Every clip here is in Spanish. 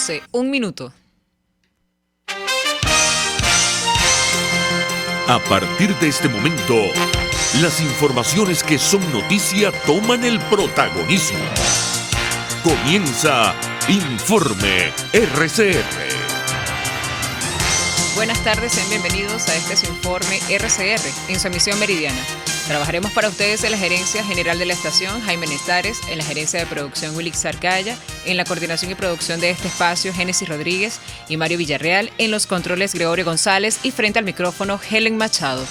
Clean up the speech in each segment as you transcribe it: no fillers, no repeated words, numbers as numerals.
12, un minuto. A partir de este momento, las informaciones que son noticia toman el protagonismo. Comienza Informe RCR. Buenas tardes, sean bienvenidos a este su Informe RCR en su emisión meridiana. Trabajaremos para ustedes en la Gerencia General de la Estación, Jaime Nestares, en la Gerencia de Producción, Wilix Arcaya, en la coordinación y producción de este espacio, Génesis Rodríguez y Mario Villarreal, en los controles, Gregorio González y frente al micrófono, Helen Machado.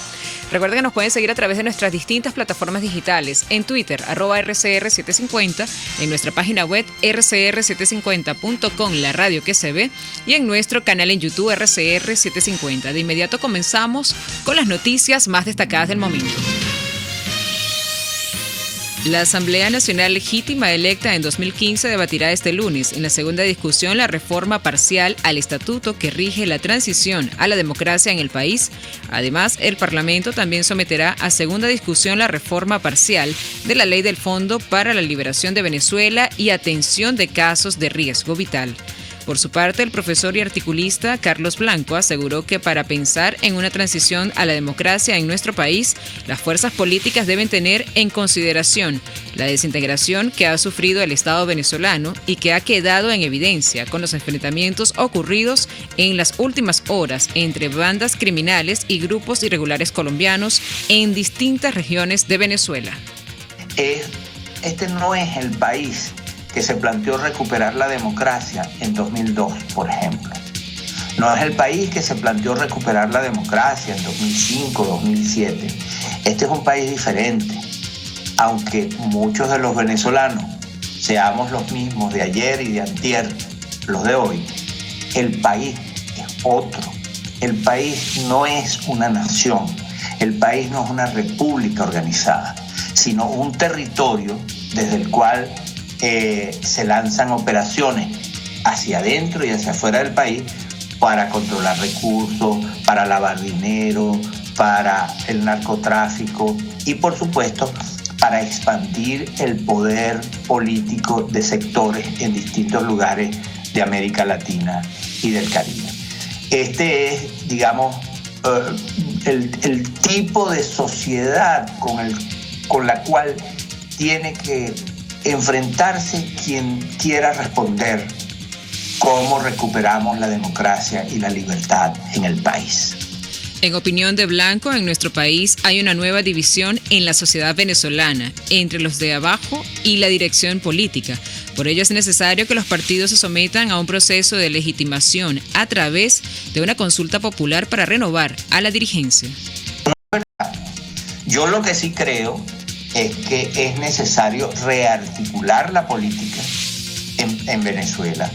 Recuerden que nos pueden seguir a través de nuestras distintas plataformas digitales, en Twitter, @RCR750, en nuestra página web rcr750.com, la radio que se ve, y en nuestro canal en YouTube, RCR750. De inmediato comenzamos con las noticias más destacadas del momento. La Asamblea Nacional Legítima electa en 2015 debatirá este lunes en la segunda discusión la reforma parcial al estatuto que rige la transición a la democracia en el país. Además, el Parlamento también someterá a segunda discusión la reforma parcial de la Ley del Fondo para la Liberación de Venezuela y atención de casos de riesgo vital. Por su parte, el profesor y articulista Carlos Blanco aseguró que para pensar en una transición a la democracia en nuestro país, las fuerzas políticas deben tener en consideración la desintegración que ha sufrido el Estado venezolano y que ha quedado en evidencia con los enfrentamientos ocurridos en las últimas horas entre bandas criminales y grupos irregulares colombianos en distintas regiones de Venezuela. Este no es el país que se planteó recuperar la democracia en 2002, por ejemplo. No es el país que se planteó recuperar la democracia en 2005, 2007. Este es un país diferente. Aunque muchos de los venezolanos seamos los mismos de ayer y de antier, los de hoy, el país es otro. El país no es una nación. El país no es una república organizada, sino un territorio desde el cual se lanzan operaciones hacia adentro y hacia afuera del país para controlar recursos, para lavar dinero, para el narcotráfico y, por supuesto, para expandir el poder político de sectores en distintos lugares de América Latina y del Caribe. Este es, digamos, el tipo de sociedad con la cual tiene que enfrentarse quien quiera responder cómo recuperamos la democracia y la libertad en el país. En opinión de Blanco, en nuestro país hay una nueva división en la sociedad venezolana entre los de abajo y la dirección política. Por ello es necesario que los partidos se sometan a un proceso de legitimación a través de una consulta popular para renovar a la dirigencia. Yo lo que sí creo es que es necesario rearticular la política en Venezuela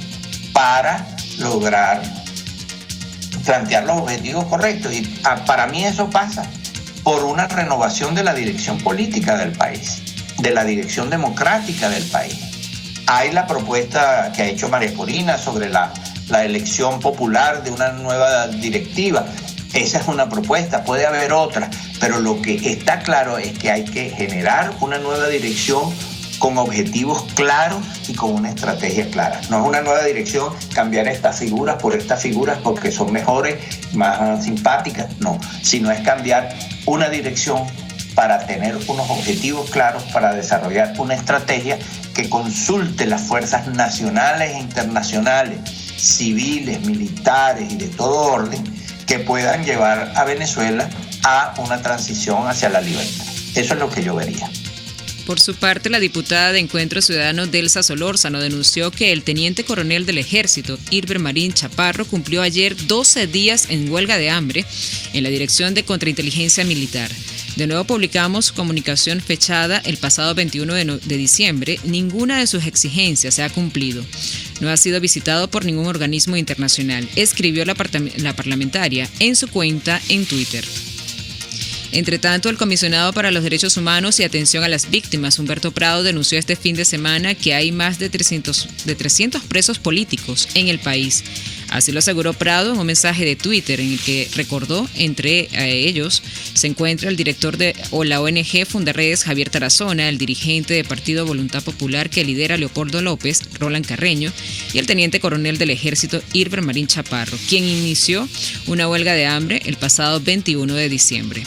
para lograr plantear los objetivos correctos. Y para mí eso pasa por una renovación de la dirección política del país, de la dirección democrática del país. Hay la propuesta que ha hecho María Corina sobre la elección popular de una nueva directiva. Esa es una propuesta, puede haber otra, pero lo que está claro es que hay que generar una nueva dirección con objetivos claros y con una estrategia clara. No es una nueva dirección cambiar estas figuras por estas figuras porque son mejores, más simpáticas, no, sino es cambiar una dirección para tener unos objetivos claros, para desarrollar una estrategia que consulte las fuerzas nacionales e internacionales, civiles, militares y de todo orden, que puedan llevar a Venezuela a una transición hacia la libertad. Eso es lo que yo vería. Por su parte, la diputada de Encuentro Ciudadano Delsa Solórzano denunció que el teniente coronel del Ejército, Irber Marín Chaparro, cumplió ayer 12 días en huelga de hambre en la Dirección de Contrainteligencia Militar. De nuevo publicamos comunicación fechada el pasado 21 de diciembre. Ninguna de sus exigencias se ha cumplido. No ha sido visitado por ningún organismo internacional, escribió la parlamentaria en su cuenta en Twitter. Entre tanto, el comisionado para los Derechos Humanos y Atención a las Víctimas, Humberto Prado, denunció este fin de semana que hay más de 300 presos políticos en el país. Así lo aseguró Prado en un mensaje de Twitter en el que recordó, entre ellos se encuentra el director de la ONG Fundaredes, Javier Tarazona, el dirigente de Partido Voluntad Popular que lidera Leopoldo López, Roland Carreño, y el teniente coronel del Ejército, Irber Marín Chaparro, quien inició una huelga de hambre el pasado 21 de diciembre.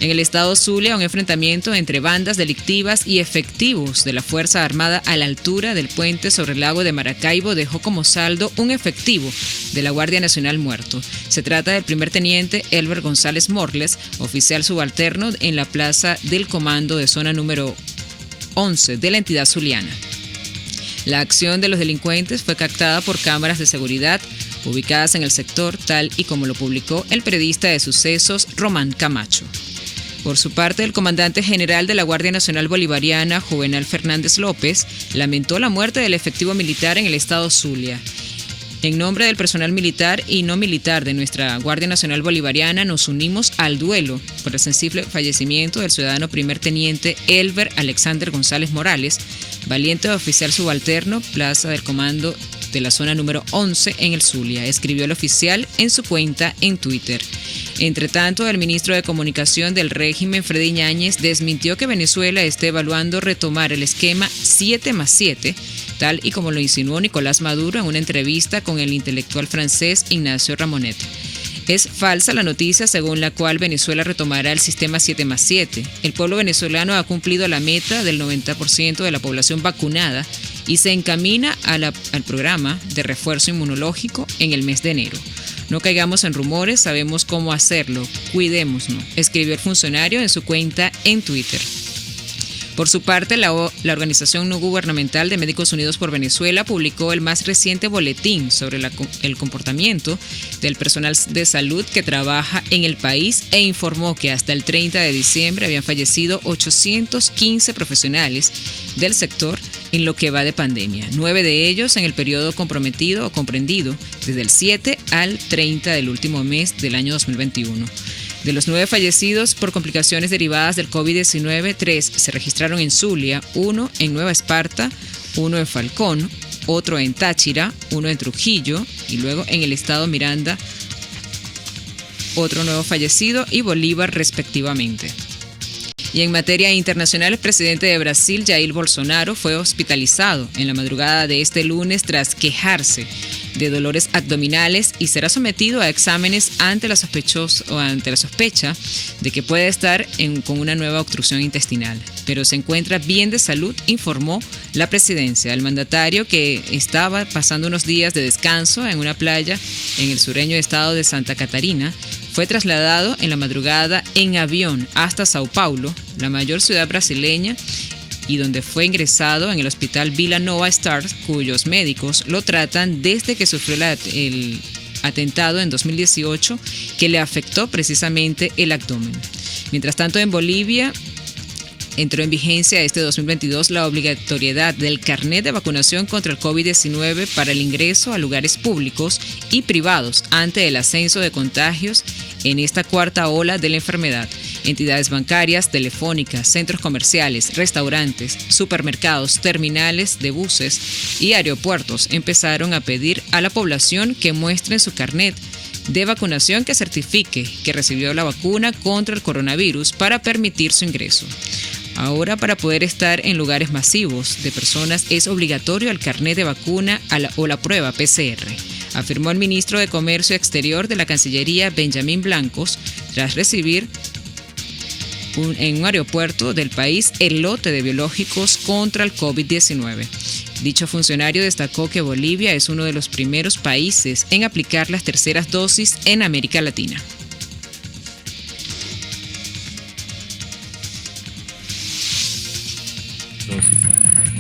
En el estado Zulia, un enfrentamiento entre bandas delictivas y efectivos de la Fuerza Armada a la altura del puente sobre el lago de Maracaibo dejó como saldo un efectivo de la Guardia Nacional muerto. Se trata del primer teniente Elber González Morles, oficial subalterno en la plaza del comando de zona número 11 de la entidad zuliana. La acción de los delincuentes fue captada por cámaras de seguridad ubicadas en el sector, tal y como lo publicó el periodista de sucesos Román Camacho. Por su parte, el comandante general de la Guardia Nacional Bolivariana, Juvenal Fernández López, lamentó la muerte del efectivo militar en el estado Zulia. En nombre del personal militar y no militar de nuestra Guardia Nacional Bolivariana, nos unimos al duelo por el sensible fallecimiento del ciudadano primer teniente Elber Alexander González Morales, valiente oficial subalterno, plaza del comando de la zona número 11 en el Zulia, escribió el oficial en su cuenta en Twitter. Entre tanto, el ministro de Comunicación del régimen, Freddy Ñáñez, desmintió que Venezuela esté evaluando retomar el esquema 7+7, tal y como lo insinuó Nicolás Maduro en una entrevista con el intelectual francés Ignacio Ramonet. Es falsa la noticia según la cual Venezuela retomará el sistema 7+7. El pueblo venezolano ha cumplido la meta del 90% de la población vacunada y se encamina al programa de refuerzo inmunológico en el mes de enero. No caigamos en rumores, sabemos cómo hacerlo, cuidémonos, escribió el funcionario en su cuenta en Twitter. Por su parte, la Organización No Gubernamental de Médicos Unidos por Venezuela publicó el más reciente boletín sobre el comportamiento del personal de salud que trabaja en el país e informó que hasta el 30 de diciembre habían fallecido 815 profesionales del sector en lo que va de pandemia, 9 de ellos en el periodo comprometido o comprendido desde el 7 al 30 del último mes del año 2021. De los 9 fallecidos por complicaciones derivadas del COVID-19, 3 se registraron en Zulia, 1 en Nueva Esparta, 1 en Falcón, otro en Táchira, 1 en Trujillo y luego en el estado Miranda, otro nuevo fallecido y Bolívar respectivamente. Y en materia internacional, el presidente de Brasil, Jair Bolsonaro, fue hospitalizado en la madrugada de este lunes tras quejarse de dolores abdominales y será sometido a exámenes ante la sospecha de que puede estar con una nueva obstrucción intestinal. Pero se encuentra bien de salud, informó la presidencia. El mandatario, que estaba pasando unos días de descanso en una playa en el sureño estado de Santa Catarina, fue trasladado en la madrugada en avión hasta Sao Paulo, la mayor ciudad brasileña, y donde fue ingresado en el hospital Vila Nova Stars, cuyos médicos lo tratan desde que sufrió el atentado en 2018 que le afectó precisamente el abdomen. Mientras tanto, en Bolivia entró en vigencia este 2022 la obligatoriedad del carnet de vacunación contra el COVID-19 para el ingreso a lugares públicos y privados ante el ascenso de contagios en esta cuarta ola de la enfermedad. Entidades bancarias, telefónicas, centros comerciales, restaurantes, supermercados, terminales de buses y aeropuertos empezaron a pedir a la población que muestren su carnet de vacunación que certifique que recibió la vacuna contra el coronavirus para permitir su ingreso. Ahora, para poder estar en lugares masivos de personas es obligatorio el carnet de vacuna o la prueba PCR, afirmó el ministro de Comercio Exterior de la Cancillería, Benjamín Blancos, tras recibir en un aeropuerto del país el lote de biológicos contra el COVID-19. Dicho funcionario destacó que Bolivia es uno de los primeros países en aplicar las terceras dosis en América Latina.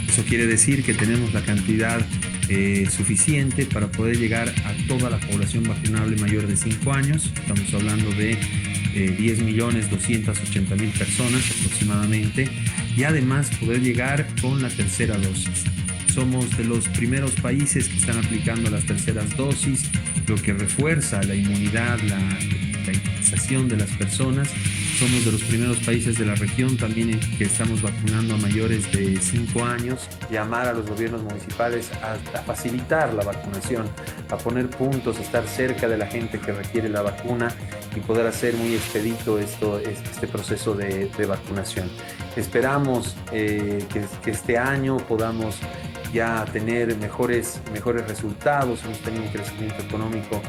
Eso quiere decir que tenemos la cantidad suficiente para poder llegar a toda la población vacunable mayor de 5 años. Estamos hablando de 10.280.000 personas aproximadamente, y además poder llegar con la tercera dosis. Somos de los primeros países que están aplicando las terceras dosis, lo que refuerza la inmunidad, la inmunización de las personas, Somos de los primeros países de la región también en que estamos vacunando a mayores de 5 años. Llamar a los gobiernos municipales a facilitar la vacunación, a poner puntos, a estar cerca de la gente que requiere la vacuna y poder hacer muy expedito este proceso de vacunación. Esperamos que este año podamos ya tener mejores resultados. Hemos tenido un crecimiento económico.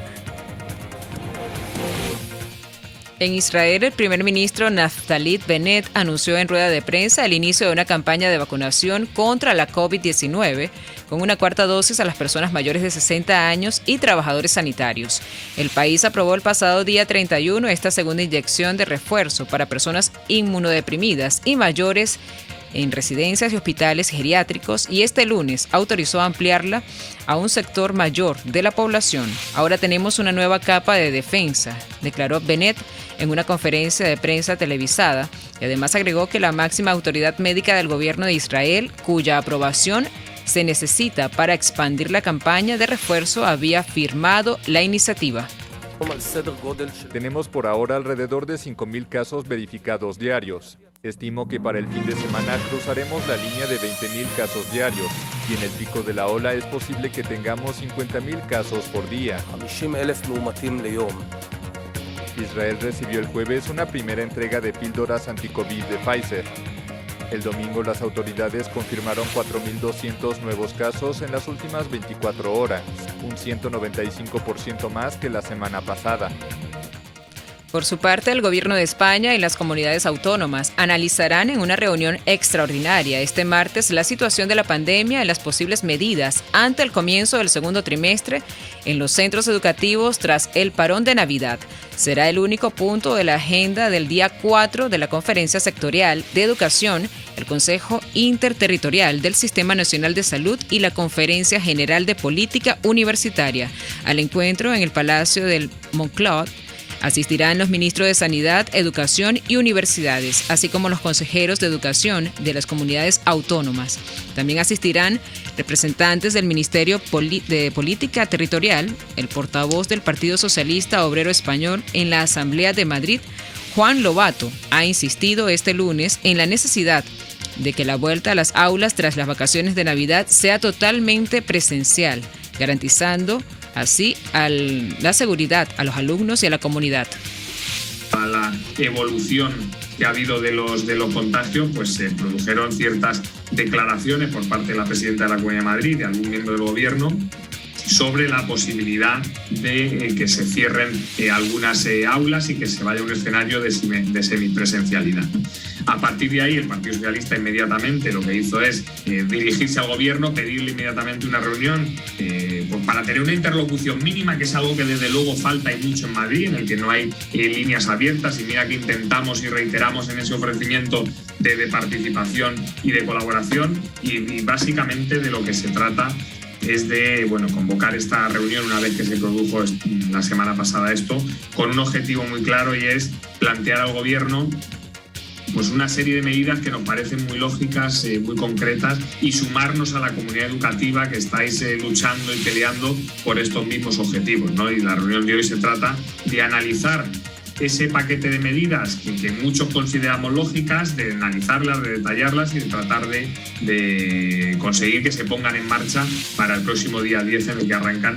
En Israel, el primer ministro Naftali Bennett anunció en rueda de prensa el inicio de una campaña de vacunación contra la COVID-19 con una cuarta dosis a las personas mayores de 60 años y trabajadores sanitarios. El país aprobó el pasado día 31 esta segunda inyección de refuerzo para personas inmunodeprimidas y mayores en residencias y hospitales geriátricos y este lunes autorizó ampliarla a un sector mayor de la población. Ahora tenemos una nueva capa de defensa, declaró Bennett en una conferencia de prensa televisada y además agregó que la máxima autoridad médica del gobierno de Israel, cuya aprobación se necesita para expandir la campaña de refuerzo, había firmado la iniciativa. Tenemos por ahora alrededor de 5.000 casos verificados diarios. Estimo que para el fin de semana cruzaremos la línea de 20.000 casos diarios y en el pico de la ola es posible que tengamos 50.000 casos por día. Israel recibió el jueves una primera entrega de píldoras anti-COVID de Pfizer. El domingo las autoridades confirmaron 4.200 nuevos casos en las últimas 24 horas, un 195% más que la semana pasada. Por su parte, el gobierno de España y las comunidades autónomas analizarán en una reunión extraordinaria este martes la situación de la pandemia y las posibles medidas ante el comienzo del segundo trimestre en los centros educativos tras el parón de Navidad. Será el único punto de la agenda del día 4 de la Conferencia Sectorial de Educación, el Consejo Interterritorial del Sistema Nacional de Salud y la Conferencia General de Política Universitaria. Al encuentro en el Palacio del Moncloa asistirán los ministros de Sanidad, Educación y Universidades, así como los consejeros de Educación de las comunidades autónomas. También asistirán representantes del Ministerio de Política Territorial, el portavoz del Partido Socialista Obrero Español en la Asamblea de Madrid, Juan Lobato, ha insistido este lunes en la necesidad de que la vuelta a las aulas tras las vacaciones de Navidad sea totalmente presencial, garantizando así la seguridad a los alumnos y a la comunidad. A la evolución que ha habido de los contagios, pues se produjeron ciertas declaraciones por parte de la presidenta de la Comunidad de Madrid y algún miembro del gobierno sobre la posibilidad de que se cierren algunas aulas y que se vaya a un escenario de semipresencialidad. A partir de ahí, el Partido Socialista inmediatamente lo que hizo es dirigirse al gobierno, pedirle inmediatamente una reunión pues para tener una interlocución mínima, que es algo que desde luego falta y mucho en Madrid, en el que no hay líneas abiertas, y mira que intentamos y reiteramos en ese ofrecimiento de participación y de colaboración, y básicamente de lo que se trata es de convocar esta reunión una vez que se produjo la semana pasada esto, con un objetivo muy claro, y es plantear al gobierno pues una serie de medidas que nos parecen muy lógicas, muy concretas, y sumarnos a la comunidad educativa que estáis luchando y peleando por estos mismos objetivos, ¿no? Y la reunión de hoy se trata de analizar ese paquete de medidas que muchos consideramos lógicas, de analizarlas, de detallarlas y de tratar de conseguir que se pongan en marcha para el próximo día 10 en el que arrancan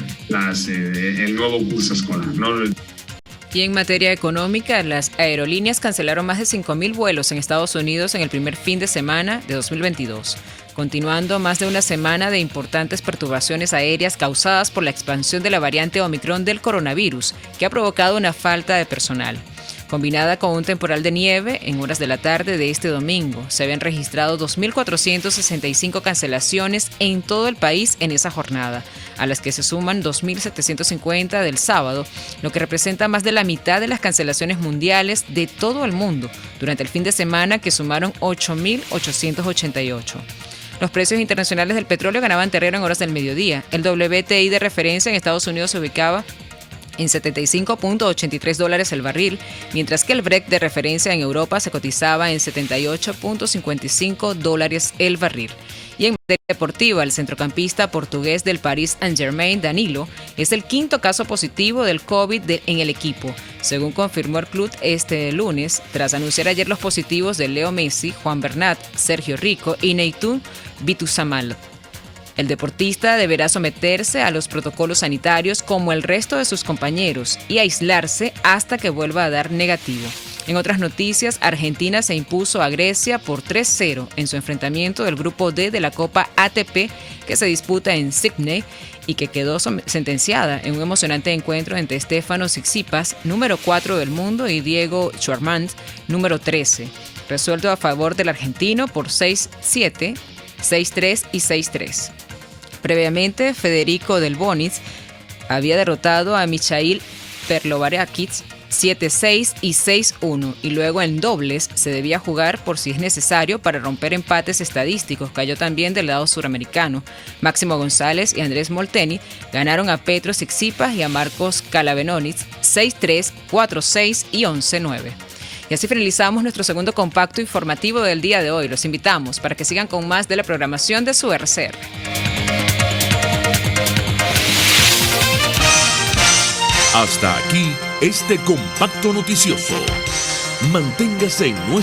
el nuevo curso escolar, ¿no? Y en materia económica, las aerolíneas cancelaron más de 5.000 vuelos en Estados Unidos en el primer fin de semana de 2022, continuando más de una semana de importantes perturbaciones aéreas causadas por la expansión de la variante Omicron del coronavirus, que ha provocado una falta de personal. Combinada con un temporal de nieve, en horas de la tarde de este domingo, se habían registrado 2.465 cancelaciones en todo el país en esa jornada, a las que se suman 2.750 del sábado, lo que representa más de la mitad de las cancelaciones mundiales de todo el mundo durante el fin de semana, que sumaron 8.888. Los precios internacionales del petróleo ganaban terreno en horas del mediodía. El WTI de referencia en Estados Unidos se ubicaba en $75.83 el barril, mientras que el Brent de referencia en Europa se cotizaba en $78.55 el barril. Y en materia deportiva, el centrocampista portugués del Paris Saint-Germain, Danilo, es el quinto caso positivo del COVID en el equipo, según confirmó el club este lunes, tras anunciar ayer los positivos de Leo Messi, Juan Bernat, Sergio Rico y Neymar Bitusamalo. El deportista deberá someterse a los protocolos sanitarios como el resto de sus compañeros y aislarse hasta que vuelva a dar negativo. En otras noticias, Argentina se impuso a Grecia por 3-0 en su enfrentamiento del grupo D de la Copa ATP que se disputa en Sydney y que quedó sentenciada en un emocionante encuentro entre Stefanos Tsitsipas, número 4 del mundo, y Diego Schwartzman, número 13, resuelto a favor del argentino por 6-7, 6-3 y 6-3. Previamente, Federico Del Bonis había derrotado a Michail Perlovarakis 7-6 y 6-1, y luego en dobles se debía jugar por si es necesario para romper empates estadísticos. Cayó también del lado suramericano. Máximo González y Andrés Molteni ganaron a Petros Tsitsipas y a Marcos Calavenonis 6-3, 4-6 y 11-9. Y así finalizamos nuestro segundo compacto informativo del día de hoy. Los invitamos para que sigan con más de la programación de su RCR. Hasta aquí este compacto noticioso. Manténgase en nuestro